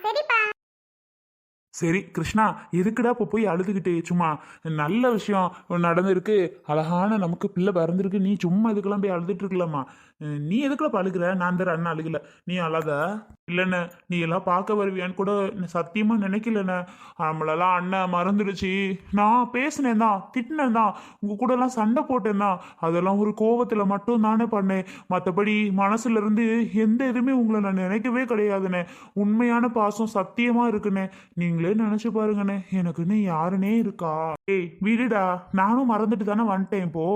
சரிப்பா. சரி கிருஷ்ணா, எதுக்குடா இப்போ போய் அழுதுகிட்டு? சும்மா நல்ல விஷயம் நடந்திருக்கு, அழகான நமக்கு பிள்ளை பிறந்திருக்கு, நீ சும்மா இதுக்கெல்லாம் போய் அழுதுட்டு இருக்கலாமா? நீ எதுக்குள்ள அழுகுற? நான் தர அண்ணன் அழுகல, நீ அழாத. இல்லைண்ணே, நீ எல்லாம் பார்க்க வருவியான்னு கூட நான் சத்தியமா நினைக்கலண்ணே. நம்மளெல்லாம் அண்ணன் மறந்துடுச்சு. நான் பேசினேன் தான், திட்டினேன் தான், உங்க கூட எல்லாம் சண்டை போட்டேன் தான். அதெல்லாம் ஒரு கோவத்துல மட்டும் தானே பண்ணேன். மற்றபடி மனசுல இருந்து எந்த இதுவுமே உங்களை நான் நினைக்கவே கிடையாதுண்ணே. உண்மையான பாசம் சத்தியமா இருக்குண்ணே. நீங்களே நினைச்சு பாருங்கண்ணே, எனக்குன்னு யாருனே இருக்கா? ஏய் விடுடா, நானும் மறந்துட்டு தானே வந்துட்டேன். இப்போ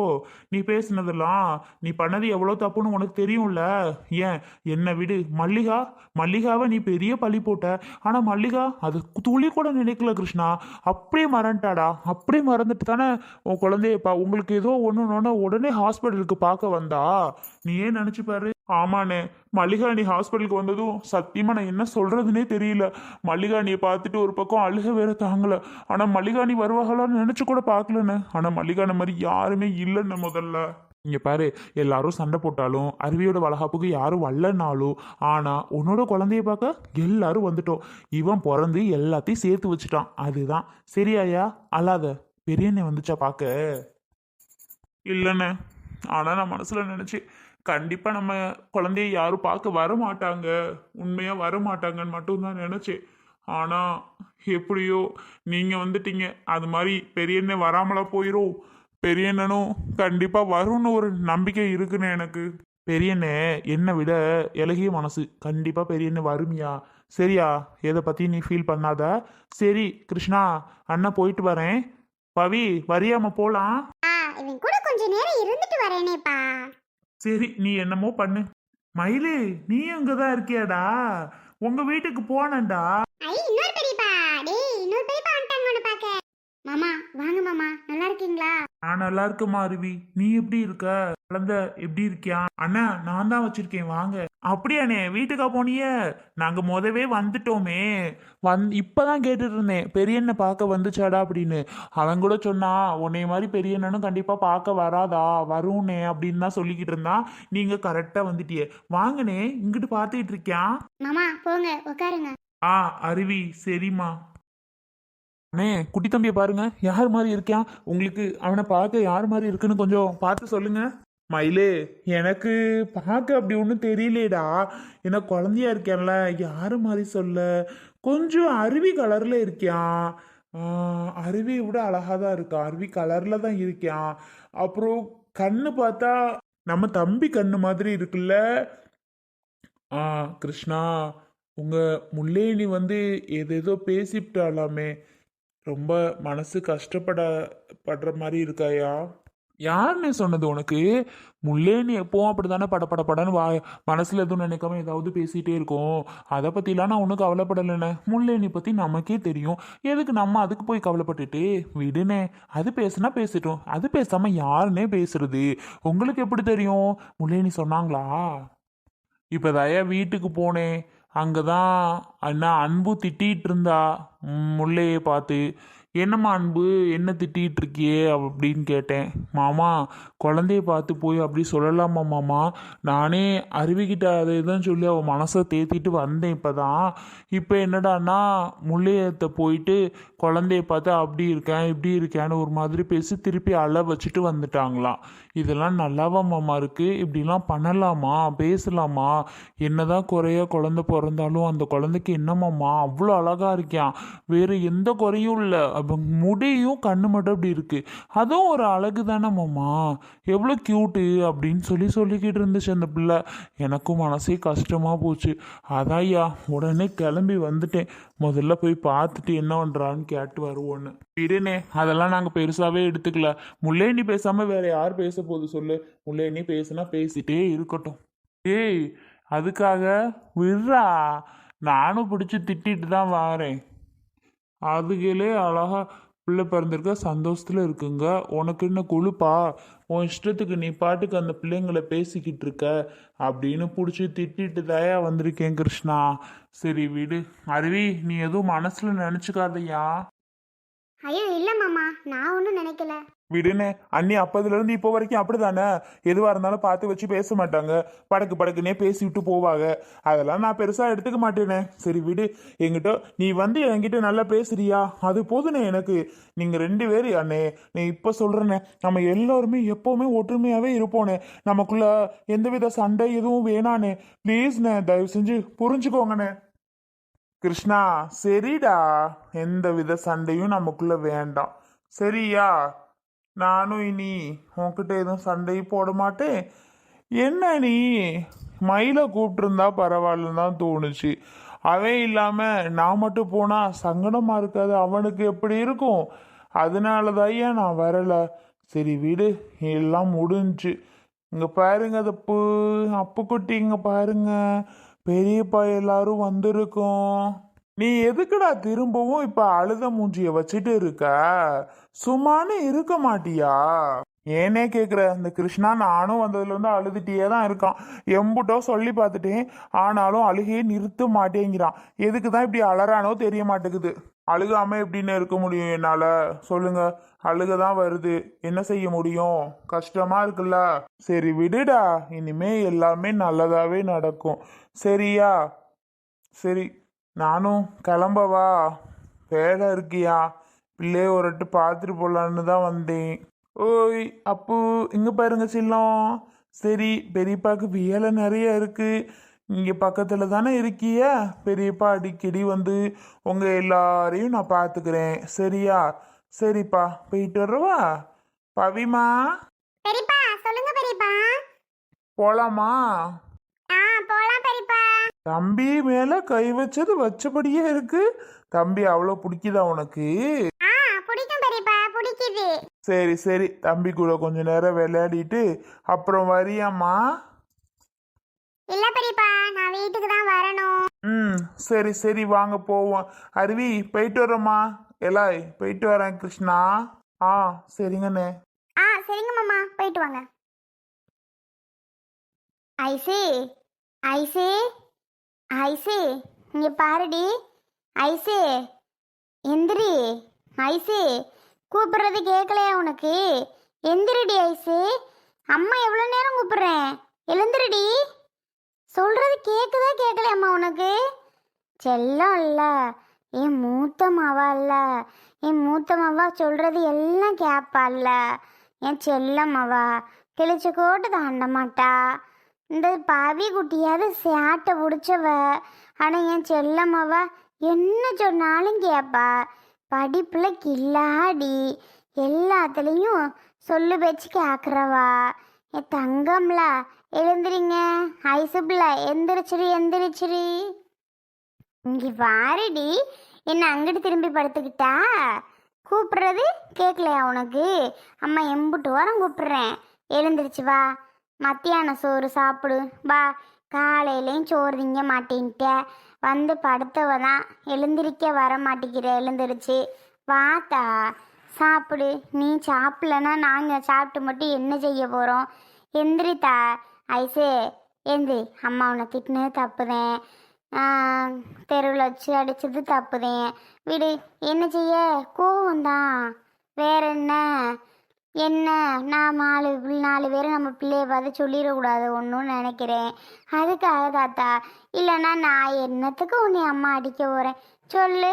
நீ பேசுனதெல்லாம், நீ பண்ணது எவ்வளவு தப்புன்னு உனக்கு தெரியும்ல. ஏன் என்னை விடு. மல்லிகாவை நீ பெரிய பழி போட்ட. ஆனா மல்லிகா அது துளி கூட நினைக்கல கிருஷ்ணா. அப்படியே மறந்துட்டாடா. அப்படியே மறந்துட்டு தானே உன் குழந்தையப்பா உங்களுக்கு ஏதோ ஒண்ணுன்னா உடனே ஹாஸ்பிட்டலுக்கு பார்க்க வந்தா. நீ ஏன் நினைச்சு பாரு. ஆமாண்ணே, மல்லிகா நீ ஹாஸ்பிட்டலுக்கு வந்ததும் சத்தியமா நான் என்ன சொல்றதுனே தெரியல. மல்லிகா நீ பார்த்துட்டு ஒரு பக்கம் அழுக வேற தாங்கல. ஆனா மல்லிகா நீ வருவாங்களான்னு நினைச்சு கூட பார்க்கலன்னு. ஆனா மல்லிகா இந்த மாதிரி யாருமே இல்லைன்னு முதல்ல. இங்க பாரு, எல்லாரும் சண்டை போட்டாலும் அருவியோட வளகாப்புக்கு யாரும் வரலனாலும், ஆனா உன்னோட குழந்தைய பார்க்க எல்லாரும் வந்துட்டோம். இவன் பிறந்து எல்லாத்தையும் சேர்த்து வச்சுட்டான், அதுதான். சரியாயா? அல்லாத பெரியண்ணே வந்துச்சா பார்க்க? இல்லைண்ணே, ஆனா நான் மனசுல நினைச்சு கண்டிப்பா நம்ம குழந்தைய யாரும் பார்க்க வர மாட்டாங்க, உண்மையா வர மாட்டாங்கன்னு மட்டும்தான் நினைச்சேன். ஆனா எப்படியோ நீங்க வந்துட்டீங்க. அது மாதிரி பெரியண்ணே வராமலா போயிரும். பெரியண்ணனும் கண்டிப்பா வரும்னு ஒரு நம்பிக்கை இருக்குன்னு எனக்கு. பெரியண்ணே என்னை விட இலகிய மனசு, கண்டிப்பா பெரியண்ணே வருமியா? சரியா? எதை பத்தி நீ ஃபீல் பண்ணாத. சரி கிருஷ்ணா, அண்ணா போயிட்டு வரேன். பவி வரியாம போலாம்? இவன் கூட கொஞ்ச நேரம் இருந்துட்டு வரேனேப்பா. சரி, நீ என்னமோ பண்ணு. மயிலு, நீ அங்கதான் இருக்கியாடா? உங்க வீட்டுக்கு போனேன்டா. இன்னொரு பெரியப்பா. டேய், இன்னொரு பெரியப்பா வந்துட்டாங்க உன்னை பார்க்க. மாமா வாங்க மாமா, நல்லா இருக்கீங்களா? நான் நல்லா இருக்கேம்மா அருவி, நீ எப்படி இருக்க? குழந்தை எப்படி இருக்கியா? அண்ணா நான் தான் வச்சிருக்கேன், வாங்க. அப்படியாண்ணே, வீட்டுக்கா போனிய? நாங்க முதவே வந்துட்டோமே. இப்பதான் கேட்டுட்டு இருந்தேன் பெரியண்ணை பார்க்க வந்துச்சாடா அப்படின்னு. அவன் கூட சொன்னா உன்னைய மாதிரி பெரியண்ணனும் கண்டிப்பா பார்க்க வராதா, வரும்னே அப்படின்னு தான் சொல்லிக்கிட்டு இருந்தான். நீங்க கரெக்டா வந்துட்டியே. வாங்கண்ணே, இங்கிட்டு பார்த்துக்கிட்டு இருக்கியான். மாமா போங்க உட்காருங்க. ஆ அருவி, சரிம்மா. அண்ணே, குட்டி தம்பியை பாருங்க, யார் மாதிரி இருக்கான்? உங்களுக்கு அவனை பார்க்க யார் மாதிரி இருக்குன்னு கொஞ்சம் பார்த்து சொல்லுங்க. மயிலே, எனக்கு பார்க்க அப்படி ஒன்றும் தெரியலேடா. ஏன்னா குழந்தையா இருக்கேன்ல, யாரு மாதிரி சொல்ல. கொஞ்சம் அருவி கலர்ல இருக்கான். அருவியை விட அழகா தான் இருக்கான், அருவி கலர்ல தான் இருக்கான். அப்புறம் கண்ணு பார்த்தா நம்ம தம்பி கண்ணு மாதிரி இருக்குல்ல. கிருஷ்ணா, உங்க முல்லேனி வந்து ஏதேதோ பேசிவிட்டாலாமே, ரொம்ப மனசு படுற மாதிரி இருக்காயா? யாருன்னு சொன்னது உனக்கு? முல்லேனி எப்பவும் அப்படித்தானே படன்னு மனசுல எதுவும் நினைக்காம ஏதாவது பேசிட்டே இருக்கும். அதை பத்திலாம் நான் ஒன்றும் கவலைப்படலைண்ணே. முல்லேனி பத்தி நமக்கே தெரியும், எதுக்கு நம்ம அதுக்கு போய் கவலைப்பட்டுட்டு? விடுனே, அது பேசுனா பேசிட்டோம், அது பேசாம யாருன்னே பேசுறது? உங்களுக்கு எப்படி தெரியும்? முல்லேனி சொன்னாங்களா? இப்போதாயா வீட்டுக்கு போனேன், அங்கதான் அண்ணா அன்பு திட்டிகிட்டு இருந்தா முல்லையை பார்த்து. என்னம்மா அன்பு, என்ன திட்டிகிட்டு இருக்கியே அப்படின்னு கேட்டேன். மாமா, குழந்தைய பார்த்து போய் அப்படி சொல்லலாமா மாமா? நானே அருவிக்கிட்ட அதை இதுன்னு சொல்லி அவள் மனசை தேத்திட்டு வந்தேன் இப்போதான். இப்போ என்னடான்னா முல்லையத்தை போயிட்டு குழந்தைய பார்த்து அப்படி இருக்கேன் இப்படி இருக்கேன்னு ஒரு மாதிரி பேசி திருப்பி அழ வச்சுட்டு வந்துட்டாங்களாம். இதெல்லாம் நல்லாவா மாமா இருக்கு? இப்படிலாம் பண்ணலாமா, பேசலாமா? என்னதான் குறைய குழந்தை பிறந்தாலும் அந்த குழந்தைக்கு என்னமாம்மா அவ்வளோ அழகா இருக்கான், வேறு எந்த குறையும் இல்லை. அப்போ முடியும் கண்ணு மட்டும் அப்படி இருக்கு, அதுவும் ஒரு அழகு தானே மாமா, எவ்வளோ க்யூட்டு அப்படின்னு சொல்லிக்கிட்டு இருந்துச்சு அந்த பிள்ளை. எனக்கும் மனசே கஷ்டமாக போச்சு. அதான்யா உடனே கிளம்பி வந்துட்டேன். முதல்ல போய் பார்த்துட்டு என்ன பண்ணுறான்னு கேட்டு வருவோன்னு. விடுனே, அதெல்லாம் நாங்கள் பெருசாகவே எடுத்துக்கல. முல்லேனி பேசாமல் வேற யார் பேச போகுது சொல்லு? முல்லேனி பேசுனா பேசிட்டே இருக்கட்டும். ஏய், அதுக்காக விட்றா, நானும் பிடிச்சி திட்டிட்டு தான் வாரேன். அதுகளே அழகா பிள்ளை பிறந்திருக்க சந்தோஷத்துல இருக்குங்க. உனக்கு என்ன கொழுப்பா? உன் இஷ்டத்துக்கு நீ பாட்டுக்கு அந்த பிள்ளைங்களை பேசிக்கிட்டு இருக்க அப்படின்னு பிடிச்சி திட்டிட்டு தாயா வந்திருக்கேன் கிருஷ்ணா. சரி விடு அருவி, நீ எதுவும் மனசுல நினைச்சுக்காதையா. ஐயோ இல்ல மாமா, நான் ஒன்றும் நினைக்கல. விடுனே, அண்ணி அப்பதுல இருந்து இப்போ வரைக்கும் அப்படிதானே. எதுவா இருந்தாலும் பார்த்து வச்சு பேச மாட்டாங்க, படக்கு படக்குனே பேசி விட்டு போவாங்க. அதெல்லாம் நான் பெருசா எடுத்துக்க மாட்டேனே. சரி விடு. என்கிட்ட நீ வந்து என்கிட்ட நல்லா பேசுறியா, அது போதுனே எனக்கு. நீங்க 2 பேரும் அண்ணே, நீ இப்ப சொல்றேனே, நம்ம எல்லாருமே எப்பவுமே ஒற்றுமையாவே இருப்போனே. நமக்குள்ள எந்தவித சண்டை எதுவும் வேணானே. ப்ளீஸ்ண்ணே, தயவு செஞ்சு புரிஞ்சுக்கோங்கண்ணே. கிருஷ்ணா, சரிடா, எந்த வித சண்டையும் நமக்குள்ள வேண்டாம், சரியா? நானும் இனி உன்கிட்ட எதுவும் சண்டையும் போட மாட்டேன். என்ன நீ மயிலை கூப்பிட்டுருந்தா பரவாயில்லன்னு தான் தோணுச்சு. அவன் இல்லாம நான் மட்டும் போனா சங்கடமா இருக்காது, அவனுக்கு எப்படி இருக்கும்? அதனாலதான் ஏன் நான் வரல. சரி விடு, எல்லாம் முடிஞ்சு. இங்க பாருங்க, தப்பு அப்புக்குட்டி, இங்க பாருங்க, பெரியப்பா எல்லாரும் வந்திருக்கோம். நீ எதுக்குடா திரும்பவும் இப்ப அழுத மூஞ்சிய வச்சுட்டு இருக்க? சும்மானு இருக்க மாட்டியா? ஏனே கேக்குற? இந்த கிருஷ்ணா நானும் வந்ததுல இருந்து அழுதுட்டே தான் இருக்கான். எம்புட்டோ சொல்லி பார்த்துட்டேன், ஆனாலும் அழுகையே நிறுத்த மாட்டேங்கிறான். எதுக்குதான் இப்படி அலறானோ தெரிய மாட்டேங்குது. அழுகாம எப்படின்னு இருக்க முடியும் என்னால? சொல்லுங்க. அழுகதான் வருது, என்ன செய்ய முடியும்? கஷ்டமா இருக்குல்ல. சரி விடுடா, இனிமே எல்லாமே நல்லதாவே நடக்கும், சரியா? சரி, நானும் கிளம்பவா? வேலை இருக்கியா? பிள்ளைய ஒருட்டு பார்த்துட்டு போலான்னு தான் வந்தேன். ஓய் அப்பு, இங்க பாருங்க செல்லம். சரி, பெரியப்பாக்கு வேலை நிறைய இருக்கு. இங்க பக்கத்துல தானே இருக்கிய. பெரியப்பா அடிக்கடி வந்து உங்க எல்லாரையும் நான் பார்த்துக்கிறேன், சரியா? சரிப்பா, போயிட்டு வரவா? பவிமா, பெரியப்பா சொல்லுங்க பெரியப்பா. போலாமா? போலாம் பெரியப்பா. தம்பி மேல கை வச்சது வச்சபடியே இருக்கு. தம்பி அவ்வளோ பிடிக்குதா உனக்கு? பிடிக்கும் பெரியப்பா, பிடிக்குது. சரி சரி, தம்பி கூட கொஞ்ச நேரம் விளையாடிட்டு அப்புறம் வரியாம்மா? இல்ல பெரியப்பா, நான் வீட்டுக்கு தான் வரணும். ம், சரி சரி, வாங்க போவோம். அருவி, போயிட்டு வரோம்மா. எலாய், போயிட்டு வரேன் கிருஷ்ணா. ஆ, சரிங்கண்ணே. சரிங்க மாமா, போயிட்டு வாங்க. ஐசி ஐசி ஐசி, இங்க பாருடி. ஐசி, எந்திரி. ஐசி, கூப்பிடுறது கேட்கலையா உனக்கு? எந்திரிடி ஐசி. அம்மா எவ்வளோ நேரம் கூப்பிடுறேன், எழுந்திரிடி. சொல்றது கேட்குதா கேட்கலையம்மா உனக்கு? செல்லம் இல்ல, என் மூத்த மாவா இல்ல. என் மூத்த மாவா சொல்றது எல்லாம் கேட்பா இல்ல. என் செல்லம்மாவா கிழிச்ச கோட்டு தாண்ட மாட்டா. இந்த பாவி குட்டியாவது சேட்டை பிடிச்சவ. ஆனால் என் செல்லம்மாவா என்ன சொன்னாலும் கேட்பா. படிப்புல கில்லாடி, எல்லாத்துலேயும் சொல்லு பேச்சு கேட்குறவா. என் தங்கம்ல, எழுந்திரிங்க. ஐசுபிள்ள, எந்திரிச்சிரு எந்திரிச்சிரு. இங்கே வாரடி. என்ன அங்கிட்டு திரும்பி படுத்துக்கிட்டா? கூப்பிடுறது கேட்கலையா உனக்கு? அம்மா எம்புட்டு வாரம் கூப்பிடுறேன், எழுந்திரிச்சு வா. மத்தியான சோறு சாப்பிடு வா. காலையிலையும் சோறு திங்க மாட்டேன்ட்ட, வந்து படுத்தவ தான் எழுந்திரிக்க வர மாட்டேங்கிற. எழுந்திரிச்சு வாத்தா சாப்பிடு. நீ சாப்பிடலன்னா நாங்கள் சாப்பிட்டு மட்டும் என்ன செய்ய போகிறோம்? எந்திரித்தா. ஐசே எந்திரி. அம்மா உன்னை திட்டினது தப்புதேன், தெருவில் வச்சு அடித்தது தப்புதேன், விடு. என்ன செய்ய, கோவம்தான், வேற என்ன? என்ன, நான் 4 பேர் நம்ம பிள்ளைய பார்த்து சொல்லிடக்கூடாது ஒன்றுன்னு நினைக்கிறேன், அதுக்காக தாத்தா. இல்லைன்னா நான் என்னத்துக்கு உன்னை அம்மா அடிக்க போகிறேன்? சொல்லு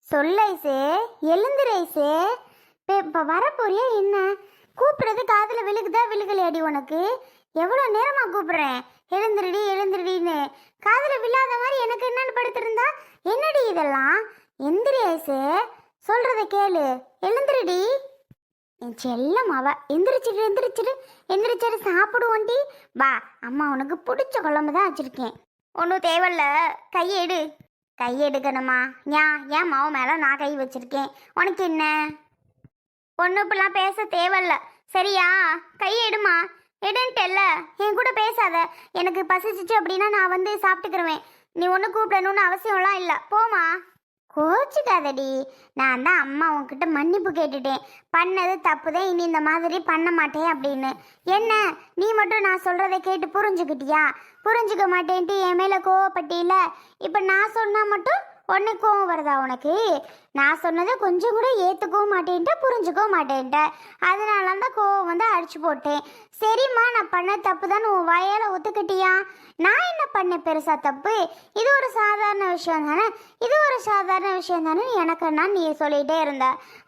சொல்ல ஐசே. எழுந்துரு ஐசே. இப்போ வரப்போறியா என்ன? கூப்பிடுறது காதில் விழுகுதா விழுகலையாடி உனக்கு? எவ்வளோ நேரமாக கூப்பிட்றேன், எழுந்துருடி எழுந்துருடின்னு. காதில் விழாத மாதிரி எனக்கு என்னன்னு படுத்திருந்தா என்னடி இதெல்லாம்? எந்திரி ஐசே, சொல்கிறத கேளு, எழுந்துருடி. என் செல்லம் அவ. எந்திரிச்சிட்டு எந்திரிச்சிட்டு எந்திரிச்சிட்டு சாப்பிடுவோண்டி. வா, அம்மா உனக்கு பிடிச்ச குழம்பு தான் வச்சுருக்கேன். ஒன்றும் தேவையில்ல, கையெடு. கையெடுக்கணுமா? ஏன் மாவு மேலே நான் கை வச்சுருக்கேன், உனக்கு என்ன? ஒன்றும் இப்பெல்லாம் பேச தேவையில்ல, சரியா? கையெடுமா. எடுன்ட்டல்ல, என் கூட பேசாத. எனக்கு பசிச்சிச்சு அப்படின்னா நான் வந்து சாப்பிட்டுக்கிருவேன். நீ ஒன்றும் கூப்பிடணும்னு அவசியம்லாம் இல்லை, போமா. கோச்சிக்காதடி, நான் தான் அம்மா உன்கிட்ட மன்னிப்பு கேட்டுட்டேன், பண்ணது தப்புதான், இனி இந்த மாதிரி பண்ண மாட்டேன் அப்படின்னு. என்ன, நீ மட்டும் நான் சொல்கிறத கேட்டு புரிஞ்சுக்கிட்டியா? புரிஞ்சுக்க மாட்டேன்ட்டு என் மேலே கோவப்பட்டியில. இப்போ நான் சொன்னால் மட்டும் உடனே கோவம் வருதா உனக்கு? நான் சொன்னதை கொஞ்சம் கூட ஏற்றுக்கவும் மாட்டேன்ட்ட, புரிஞ்சுக்கவும் மாட்டேன்ட்ட. அதனால தான் கோவம் வந்து அடிச்சு போட்டேன். சரிம்மா, நான் பண்ண தப்பு தான் உன் வாயால் ஒத்துக்கிட்டியா? நான் என்ன பண்ணேன் பெருசா தப்பு? இது ஒரு சாதாரண விஷயம் தானே, இது ஒரு சாதாரண விஷயம் தானே எனக்கு நான் நீ சொல்லிகிட்டே இருந்த.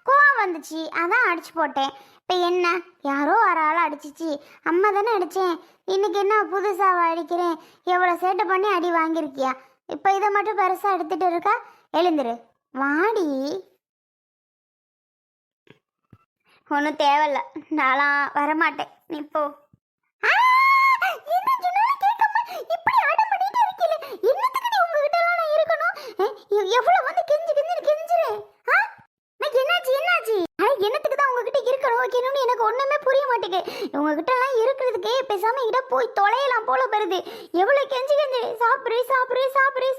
கோவம் வந்துச்சு, அதான் அடிச்சு போட்டேன். இப்போ என்ன, யாரோ ஒரு ஆளை அடிச்சிச்சு, அம்மா தானே அடித்தேன். இன்னைக்கு என்ன புதுசாக அடிக்கிறேன்? எவ்வளோ சேட்டை பண்ணி அடி வாங்கியிருக்கியா? இப்போ இதை மட்டும் பெருசாக எடுத்துகிட்டு இருக்கா? எழுந்துரு, வாடி. ஒன்றும் தேவையில்ல, நான்லாம் வரமாட்டேன், நீ போ. என்ன சொன்னாலும் கேட்காம இப்படி அடம் பண்ணிட்டு இருக்கீல, என்னத்துக்கு நீ உங்ககிட்டலாம் நான் இருக்கணும்? எவ்வளோ வந்து கெஞ்சிரு. என்னாச்சு? என்னத்துக்கு தான் உங்ககிட்ட இருக்கணும் வைக்கணும்னு எனக்கு ஒன்றுமே புரிய மாட்டேங்குது. உங்ககிட்டலாம் இருக்கிறதுக்கே பேசாமல் இட போய் தொலையலாம் போல வருது. எவ்வளோ கெஞ்சி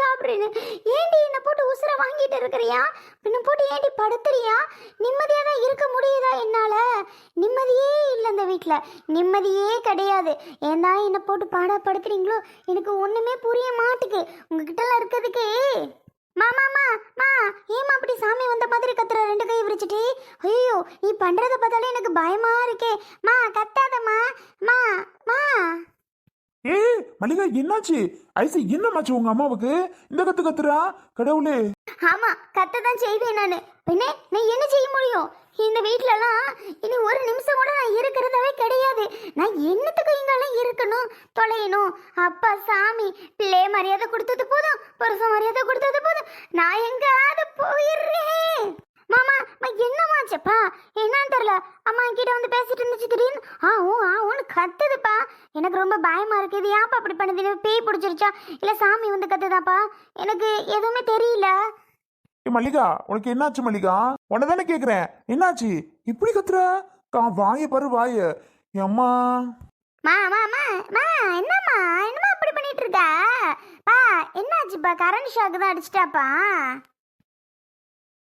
சாப்பிட்றேன்னு ஏண்டி என்னை போட்டு உசுரை வாங்கிட்டு இருக்கிறியா? பின்ன போட்டு ஏண்டி படுத்துறியா? நிம்மதியாக தான் இருக்க முடியுதா என்னால்? நிம்மதியே இல்லை, இந்த வீட்டில் நிம்மதியே கிடையாது. ஏன்டா என்னை போட்டு பாடப்படுத்துறீங்களோ எனக்கு ஒன்றுமே புரிய மாட்டுக்கு. உங்ககிட்டலாம் இருக்கிறதுக்கு மாமாமா ஏமா அப்படி சாமி வந்த மாதிரி கத்துற ரெண்டு கை விரிச்சிட்டு? ஐயோ, நீ பண்றத பார்த்தாலே எனக்கு பயமா இருக்கே. மா கத்தாதம்மா, மா மா. ஏய் மல்லிகா, என்னாச்சு? ஐசு, என்னமாச்சு உங்க அம்மாவுக்கு இந்த கத்துறா? கடவுளே! ஆமா, கத்ததான் செய்வேன் நானு. பின்னே நான் என்ன செய்ய முடியும்? இந்த வீட்லலாம் இனி ஒரு நிமிஷம் கூட நான் இருக்கிறதாவே கிடையாது. நான் என்னத்துக்கு இங்கெல்லாம் இருக்கணும், தொலையணும்? அப்பா சாமி, பிள்ளைய மரியாதை கொடுத்தது போதும், புருஷன் மரியாதை கொடுத்தது போதும், நான் எங்காவது போயிடுறேன். மாமா, என்னமாச்சப்பா? என்னன்னு தெரியல, அம்மா கிட்ட வந்து பேசிட்டு இருந்துச்சு, திடீர்னு ஆன்னு கத்துதுப்பா. எனக்கு ரொம்ப பயமா இருக்கு. இது ஏன்ப்பா அப்படி பண்ணுது? பேய் பிடிச்சிருச்சா இல்ல சாமி வந்து கத்துதாப்பா? எனக்கு எதுவுமே தெரியல. மல்லிகா, உனக்கு என்னாச்சு மல்லிகா? உன்னதானே கேக்குறேன், என்னாச்சு இப்படி கத்துற? வாய பாரு, வாய. அம்மா என்னம்மா அப்படி பண்ணிட்டு இருக்க? பா, என்னாச்சுப்பா? கரண்ட் ஷாக்கு தான் அடிச்சிட்டாப்பா?